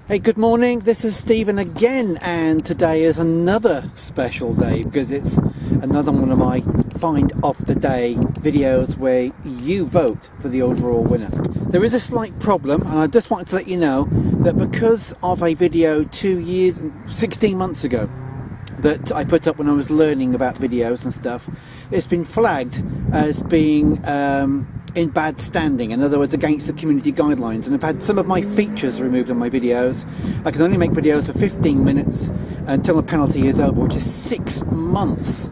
Hey, good morning, this is Stephen again, and today is another special day because it's another one of my find of the day videos where you vote for the overall winner. There is a slight problem, and I just wanted to let you know that because of a video 16 months ago that I put up when I was learning about videos and stuff, it's been flagged as being in bad standing, in other words against the community guidelines, and I've had some of my features removed on my videos. I can only make videos for 15 minutes until the penalty is over, which is 6 months.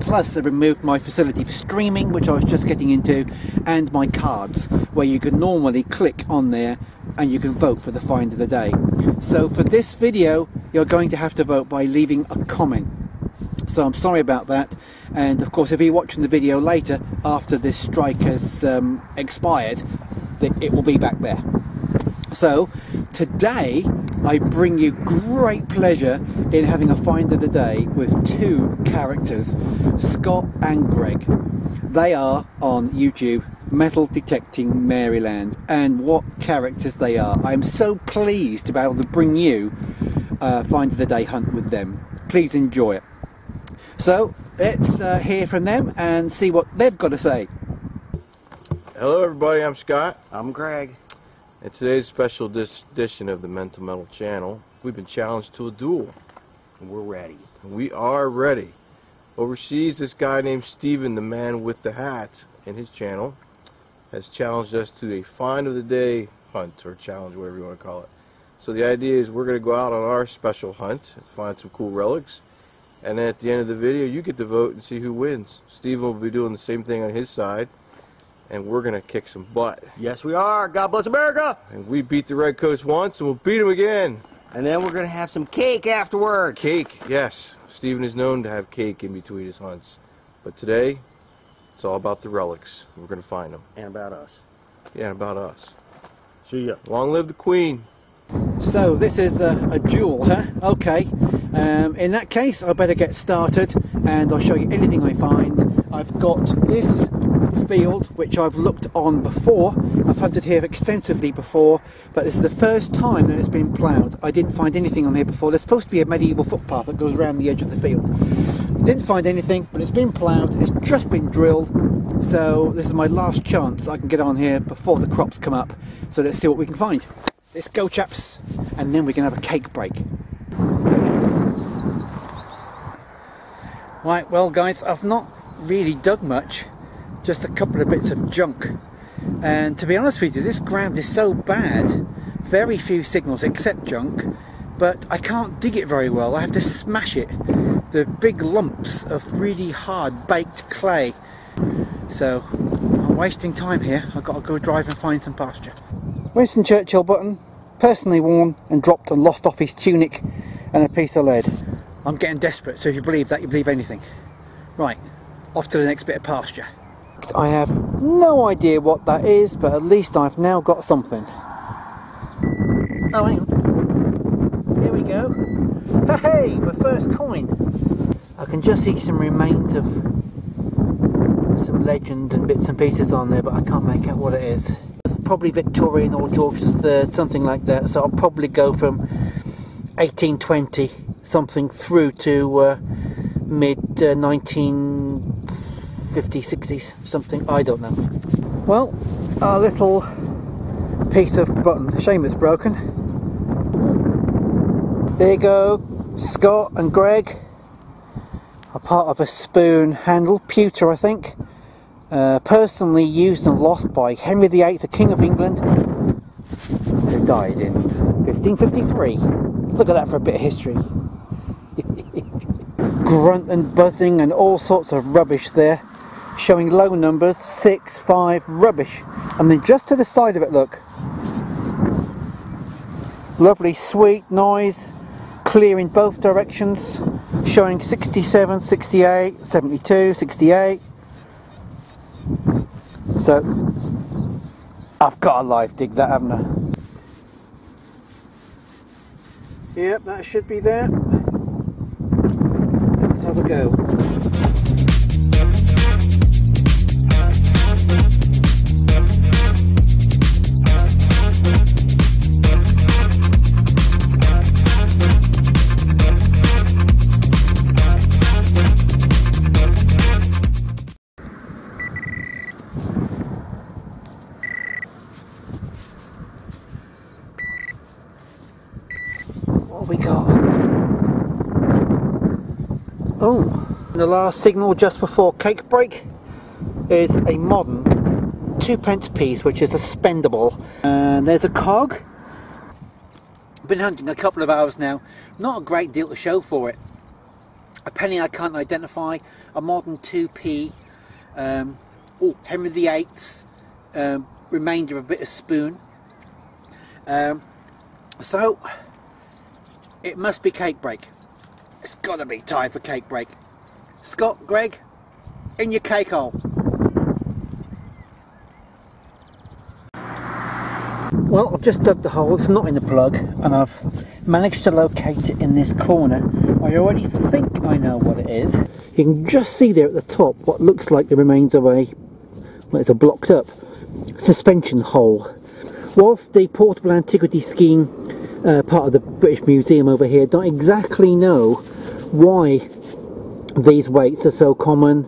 Plus they removed my facility for streaming, which I was just getting into, and my cards, where you can normally click on there and you can vote for the find of the day. So for this video you're going to have to vote by leaving a comment. So I'm sorry about that, and of course if you're watching the video later after this strike has expired, it will be back there. So today I bring you great pleasure in having a find of the day with two characters, Scott and Gregg. They are on YouTube, Metal Detecting Maryland, and what characters they are. I am so pleased to be able to bring you find of the day hunt with them. Please enjoy it. So let's hear from them and see what they've got to say. Hello everybody, I'm Scott. I'm Gregg. In today's special edition of the Mental Metal channel, we've been challenged to a duel. And we're ready. We are ready. Overseas, this guy named Steven, the man with the hat, in his channel, has challenged us to a find of the day hunt, or challenge, whatever you want to call it. So the idea is we're going to go out on our special hunt and find some cool relics. And then at the end of the video, you get to vote and see who wins. Steven will be doing the same thing on his side, and we're going to kick some butt. Yes, we are. God bless America. And we beat the Red Coast once, and we'll beat them again. And then we're going to have some cake afterwards. Cake, yes. Steven is known to have cake in between his hunts. But today, it's all about the relics. We're going to find them. And about us. Yeah, and about us. See ya. Long live the Queen. So this is a duel, huh? Okay. In that case, I better get started and I'll show you anything I find. I've got this field which I've looked on before. I've hunted here extensively before, but this is the first time that it's been ploughed. I didn't find anything on here before. There's supposed to be a medieval footpath that goes around the edge of the field. Didn't find anything, but it's been ploughed. It's just been drilled. So this is my last chance I can get on here before the crops come up. So let's see what we can find. Let's go, chaps, and then we can have a cake break. Right, well guys, I've not really dug much, just a couple of bits of junk. And to be honest with you, this ground is so bad, very few signals except junk, but I can't dig it very well. I have to smash it. The big lumps of really hard baked clay. So I'm wasting time here. I've got to go drive and find some pasture. Winston Churchill button, personally worn and dropped and lost off his tunic and a piece of lead. I'm getting desperate, so if you believe that, you believe anything. Right, off to the next bit of pasture. I have no idea what that is, but at least I've now got something. Oh, hang on. Here we go. Hey, my first coin. I can just see some remains of some legend and bits and pieces on there, but I can't make out what it is. Probably Victorian or George III, something like that. So I'll probably go from 1820 something through to mid 1950s, 60s, something. I don't know. Well, our little piece of button. Shame it's broken. There you go. Scott and Gregg. A part of a spoon handle, pewter I think. Personally used and lost by Henry VIII, the King of England, who died in 1553. Look at that for a bit of history. Grunt and buzzing and all sorts of rubbish there, showing low numbers, 6, 5, rubbish. And then just to the side of it, look. Lovely sweet noise, clear in both directions, showing 67, 68, 72, 68. So I've got to live dig that, haven't I? Yep, that should be there. Let's have a go. we got? Oh, the last signal just before cake break is a modern 2p piece, which is a spendable. And there's a cog. Been hunting a couple of hours now. Not a great deal to show for it. A penny I can't identify. A modern 2p. Henry VIII's. Remainder of a bit of spoon. So it must be cake break. It's got to be time for cake break. Scott, Gregg, in your cake hole. Well, I've just dug the hole. It's not in the plug, and I've managed to locate it in this corner. I already think I know what it is. You can just see there at the top what looks like the remains of a, well, it's a blocked up suspension hole. Whilst the portable antiquity scheme part of the British Museum over here don't exactly know why these weights are so common,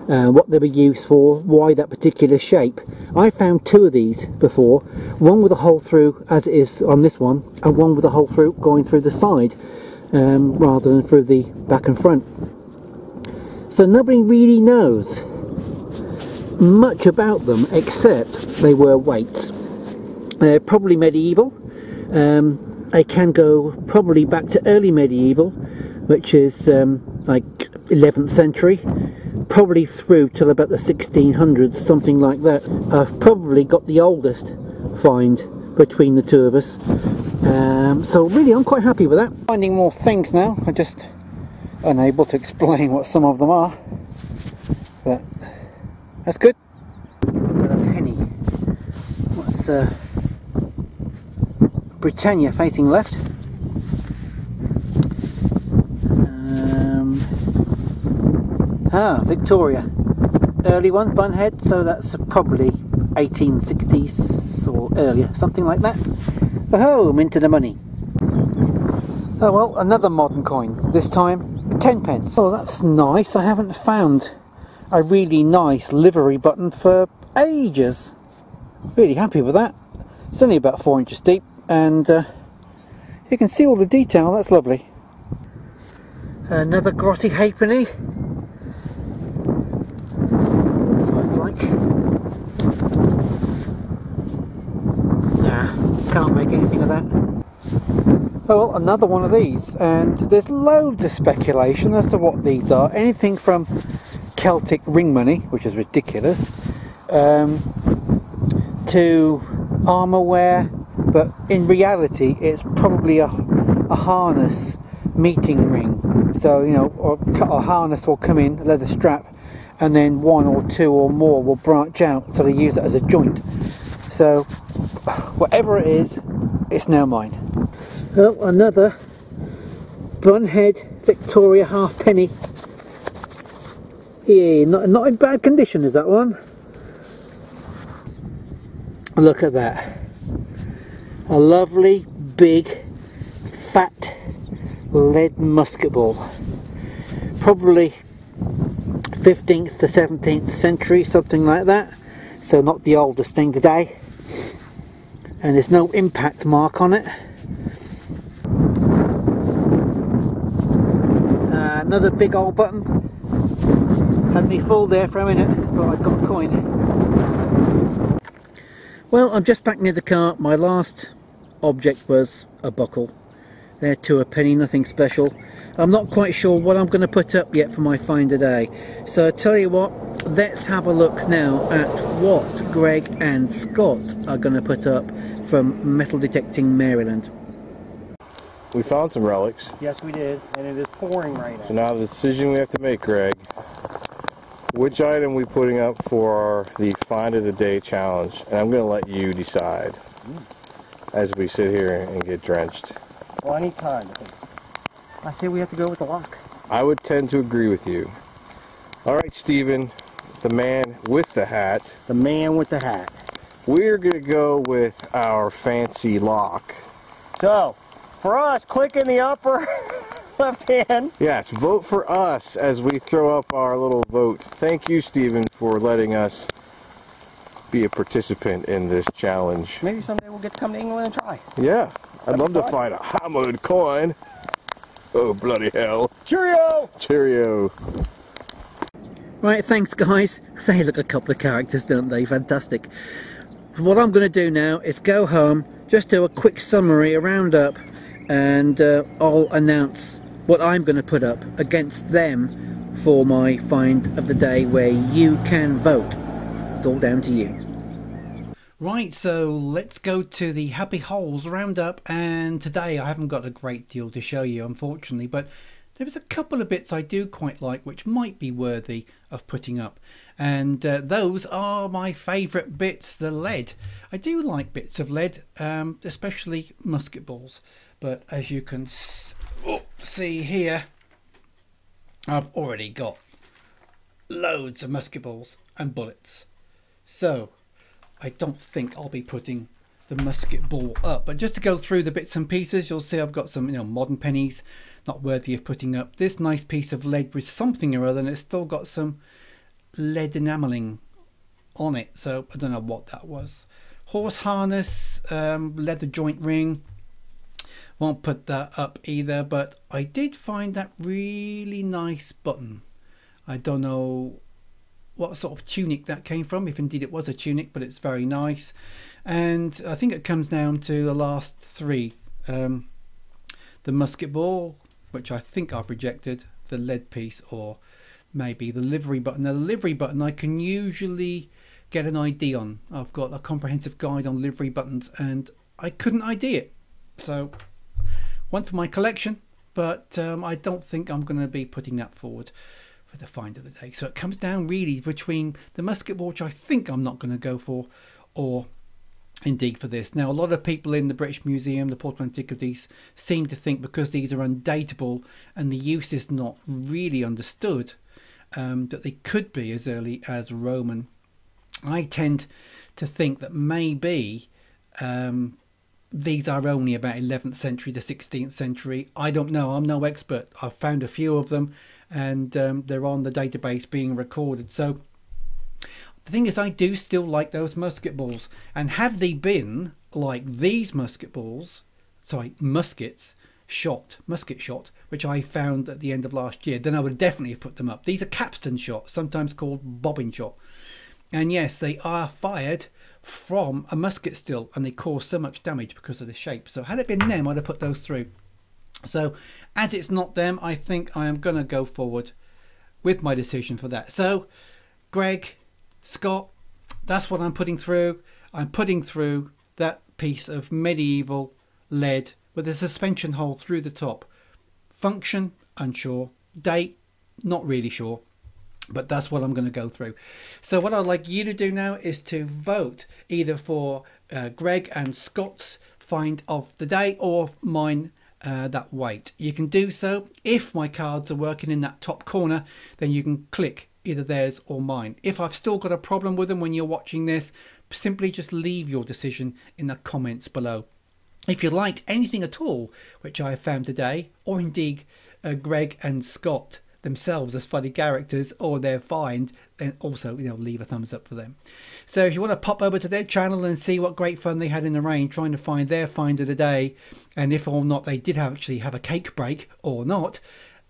what they were used for, why that particular shape. I found two of these before, one with a hole through as it is on this one, and one with a hole through going through the side rather than through the back and front. So nobody really knows much about them except they were weights. Probably medieval. They can go probably back to early medieval, which is like 11th century, probably through till about the 1600s, something like that. I've probably got the oldest find between the two of us, so really I'm quite happy with that. Finding more things now. I'm just unable to explain what some of them are, but that's good. I've got a penny. What's Britannia facing left. Victoria. Early one, bunhead, so that's probably 1860s or earlier, something like that. Oh, I'm into the money. Oh well, another modern coin, this time 10p. Oh, that's nice. I haven't found a really nice livery button for ages. Really happy with that. It's only about 4 inches deep, and you can see all the detail. That's lovely. Another grotty halfpenny. This looks like. Nah, can't make anything of that. Oh well, another one of these, and there's loads of speculation as to what these are. Anything from Celtic ring money, which is ridiculous, to armour wear, but in reality it's probably a harness meeting ring. So, you know, a harness will come in, a leather strap, and then one or two or more will branch out, so they use it as a joint. So whatever it is, it's now mine. Well, another bunhead Victoria halfpenny. Yeah, not in bad condition is that one. Look at that. A lovely big fat lead musket ball. Probably 15th to 17th century, something like that. So not the oldest thing today. And there's no impact mark on it. Another big old button. Had me full there for a minute, thought I'd got a coin. Well, I'm just back near the car. My last object was a buckle. They're 2 a penny, nothing special. I'm not quite sure what I'm going to put up yet for my find today. So I tell you what, let's have a look now at what Gregg and Scott are going to put up from Metal Detecting Maryland. We found some relics. Yes, we did, and it is pouring right now. So now the decision we have to make, Gregg. Which item we putting up for the Find of the Day challenge? And I'm going to let you decide as we sit here and get drenched. Well, I need time. I say we have to go with the lock. I would tend to agree with you. Alright, Stephen, the man with the hat. The man with the hat. We're going to go with our fancy lock. So, for us, click in the upper left hand. Yes, vote for us as we throw up our little vote. Thank you, Stephen, for letting us be a participant in this challenge. Maybe someday we'll get to come to England and try. Yeah, I'd love to find a Hamud coin. Oh, bloody hell. Cheerio! Cheerio. Right, thanks guys. They look a couple of characters, don't they? Fantastic. What I'm going to do now is go home, just do a quick summary, a roundup, and I'll announce what I'm going to put up against them for my find of the day, where you can vote. It's all down to you. Right, so let's go to the Happy Holes roundup, and today I haven't got a great deal to show you, unfortunately, but there's a couple of bits I do quite like which might be worthy of putting up, and those are my favourite bits, the lead. I do like bits of lead, especially musket balls, but as you can see here, I've already got loads of musket balls and bullets, so I don't think I'll be putting the musket ball up. But just to go through the bits and pieces, you'll see I've got some, modern pennies, not worthy of putting up. This nice piece of lead with something or other, and it's still got some lead enameling on it, so I don't know what that was. Horse harness, leather joint ring, won't put that up either, but I did find that really nice button. I don't know what sort of tunic that came from, if indeed it was a tunic, but it's very nice. And I think it comes down to the last three, the musket ball, which I think I've rejected, the lead piece, or maybe the livery button. Now the livery button I can usually get an ID on. I've got a comprehensive guide on livery buttons and I couldn't ID it, so one for my collection, but I don't think I'm going to be putting that forward for the find of the day. So it comes down really between the musket ball, which I think I'm not going to go for, or indeed for this. Now a lot of people in the British Museum, the Portable Antiquities, seem to think because these are undateable and the use is not really understood, that they could be as early as Roman. I tend to think that maybe these are only about 11th century to 16th century. I don't know, I'm no expert. I've found a few of them and they're on the database being recorded. So the thing is, I do still like those musket balls, and had they been like these musket balls, sorry, musket shot, which I found at the end of last year, then I would definitely have put them up. These are capstan shot, sometimes called bobbin shot, and yes, they are fired from a musket still, and they cause so much damage because of the shape. So had it been them, I'd have put those through. So as it's not them, I think I am going to go forward with my decision for that. So Greg, Scott, that's what I'm putting through. I'm putting through that piece of medieval lead with a suspension hole through the top. Function, unsure. Date, not really sure. But that's what I'm going to go through. So what I'd like you to do now is to vote either for Greg and Scott's find of the day or mine, that weight. You can do so if my cards are working in that top corner, then you can click either theirs or mine. If I've still got a problem with them when you're watching this, simply just leave your decision in the comments below. If you liked anything at all which I have found today, or indeed Greg and Scott themselves as funny characters, or their find, then also leave a thumbs up for them. So if you want to pop over to their channel and see what great fun they had in the rain trying to find their find of the day, and if or not they did actually have a cake break or not,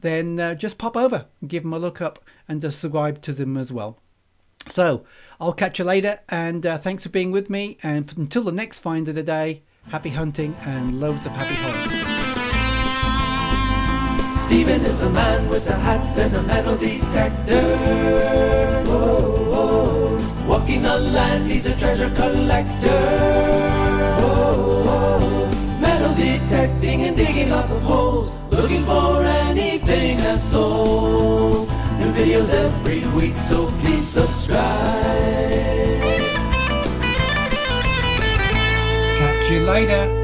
then just pop over and give them a look up and subscribe to them as well. So I'll catch you later, and thanks for being with me, and until the next find of the day, happy hunting and loads of happy holes. Stephen is the man with the hat and the metal detector. Whoa, whoa. Walking the land, he's a treasure collector. Whoa, whoa. Metal detecting and digging lots of holes, looking for anything that's old. New videos every week, so please subscribe. Catch you later.